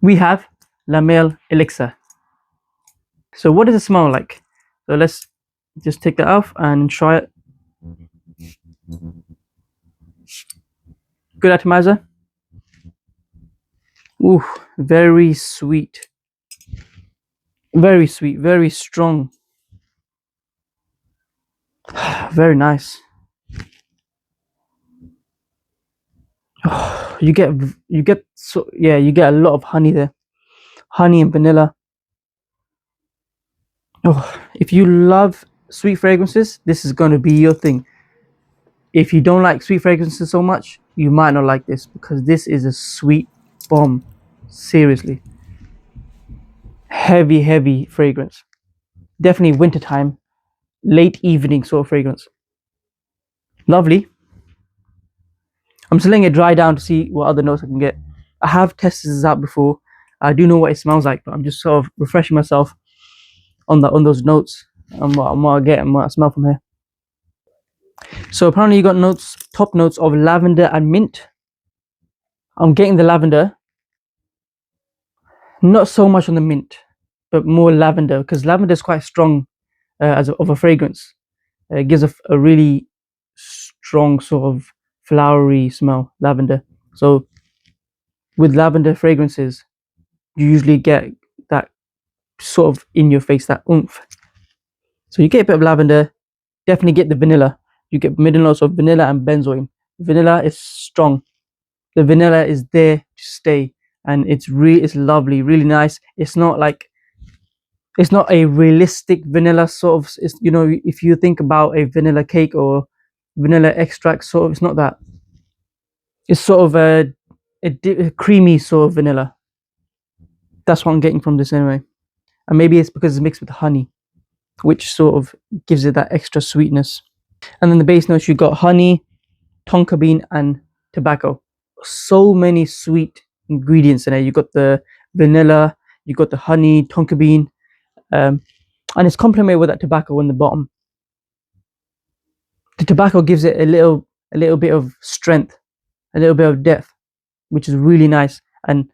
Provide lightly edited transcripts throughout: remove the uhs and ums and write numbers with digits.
we have MALE ELIXIR. So what does it smell like? So let's just take that off and try it. Good atomizer. Ooh, very sweet. Very sweet, very strong. Very nice. Oh, you get so yeah, you get a lot of honey there. Honey and vanilla. Oh, if you love sweet fragrances, this is going to be your thing. If you don't like sweet fragrances so much, you might not like this, because this is a sweet bomb. Seriously. Heavy fragrance. Definitely wintertime, late evening sort of fragrance. Lovely. I'm just letting it dry down to see what other notes I can get. I have tested this out before. I do know what it smells like, but I'm just sort of refreshing myself on those notes and what I get and what I smell from here. So apparently you got notes, top notes of lavender and mint. I'm getting the lavender, not so much on the mint, but more lavender, because lavender is quite strong of a fragrance. It gives a really strong sort of flowery smell, lavender. So with lavender fragrances, you usually get that sort of in your face, that oomph. So you get a bit of lavender, definitely get the vanilla. You get middle notes of vanilla and benzoin. Vanilla is strong. The vanilla is there to stay, and it's lovely, really nice. It's not a realistic vanilla sort of. It's, you know, if you think about a vanilla cake or vanilla extract, sort of, it's not that. It's sort of a creamy sort of vanilla. That's what I'm getting from this anyway. And maybe it's because it's mixed with honey, which sort of gives it that extra sweetness. And then the base notes, you got honey, tonka bean, and tobacco. So many sweet ingredients in there. You got the vanilla, you got the honey, tonka bean, and it's complemented with that tobacco in the bottom. The tobacco gives it a little bit of strength, a little bit of depth, which is really nice, and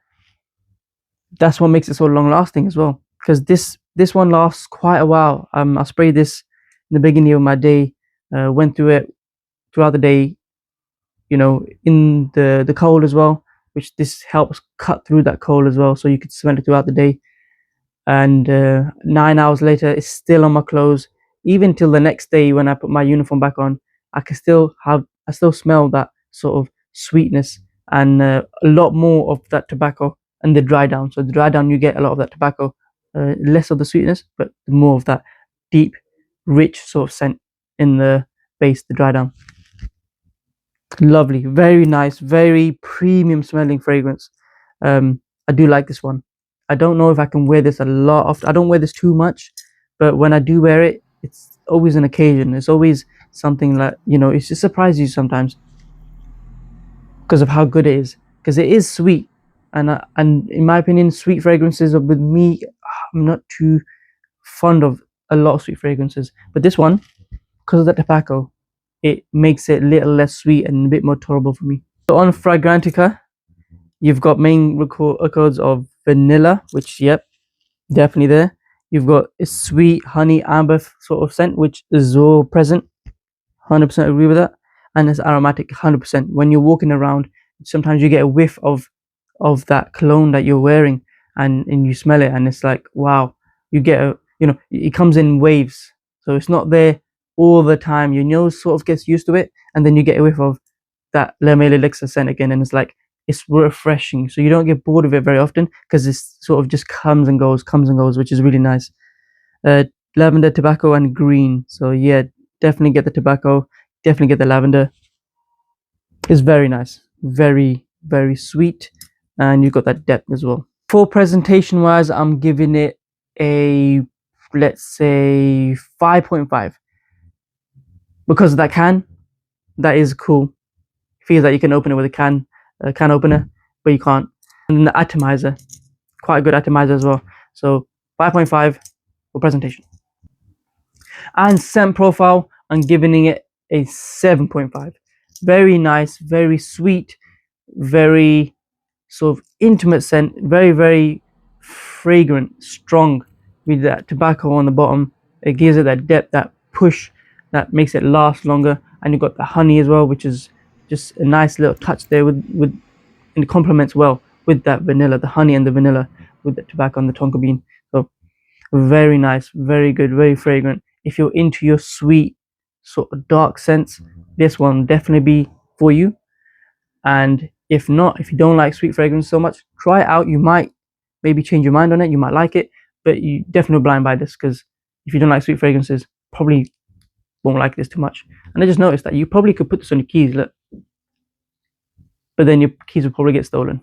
that's what makes it so long lasting as well. Because this one lasts quite a while. I sprayed this in the beginning of my day, went through it throughout the day, you know, in the cold as well, which this helps cut through that cold as well, so you could smell it throughout the day. And 9 hours later, it's still on my clothes, even till the next day when I put my uniform back on. I still smell that sort of sweetness, and a lot more of that tobacco and the dry down. So the dry down, you get a lot of that tobacco, less of the sweetness, but more of that deep, rich sort of scent in the base, the dry down. Lovely, very nice, very premium smelling fragrance. I do like this one. I don't know if I can wear this a lot of. I don't wear this too much, but when I do wear it, it's always an occasion. It's always something that, you know, it just surprises you sometimes because of how good it is. Because it is sweet, and in my opinion, sweet fragrances with me, I'm not too fond of a lot of sweet fragrances. But this one, because of the tobacco, it makes it a little less sweet and a bit more tolerable for me. So on Fragrantica, you've got main records of vanilla, which, yep, definitely there. You've got a sweet honey amber sort of scent, which is all present. 100% agree with that. And it's aromatic, 100%. When you're walking around, sometimes you get a whiff of that cologne that you're wearing, and you smell it, and it's like, wow. You get it comes in waves, so it's not there all the time. Your nose sort of gets used to it, and then you get a whiff of that MALE ELIXIR scent again, and it's like, it's refreshing. So you don't get bored of it very often, because this sort of just comes and goes, which is really nice. Lavender, tobacco, and green. So yeah, definitely get the tobacco, definitely get the lavender. It's very nice, very sweet, and you've got that depth as well. For presentation wise, I'm giving it a, let's say, 5.5, because of that can. That is cool. Feels like you can open it with a can opener, but you can't. And then the atomizer, quite a good atomizer as well. So 5.5 for presentation. And scent profile, I'm giving it a 7.5. Very nice, very sweet, very sort of intimate scent, very, very fragrant, strong, with that tobacco on the bottom. It gives it that depth, that push, that makes it last longer. And you've got the honey as well, which is just a nice little touch there with and it complements well with that vanilla, the honey and the vanilla with the tobacco and the tonka bean. So very nice, very good, very fragrant. If you're into your sweet sort of dark scents, this one definitely be for you. And if not, if you don't like sweet fragrance so much, try it out. You might maybe change your mind on it. You might like it, but you definitely blind buy this, because if you don't like sweet fragrances, probably won't like this too much. And I just noticed that you probably could put this on your keys, look, but then your keys will probably get stolen.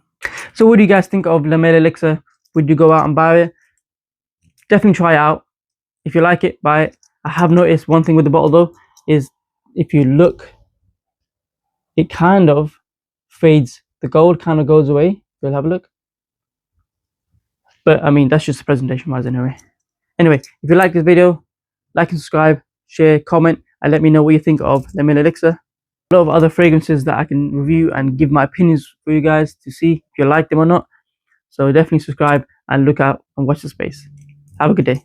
So what do you guys think of the MALE ELIXIR? Would you go out and buy it? Definitely try it out. If you like it, buy it. I have noticed one thing with the bottle though, is if you look, it kind of fades. The gold kind of goes away. We'll have a look. But I mean, that's just presentation wise anyway. Anyway, if you like this video, like and subscribe, share, comment, and let me know what you think of the MALE ELIXIR. A lot of other fragrances that I can review and give my opinions for you guys to see if you like them or not. So definitely subscribe and look out and watch the space. Have a good day.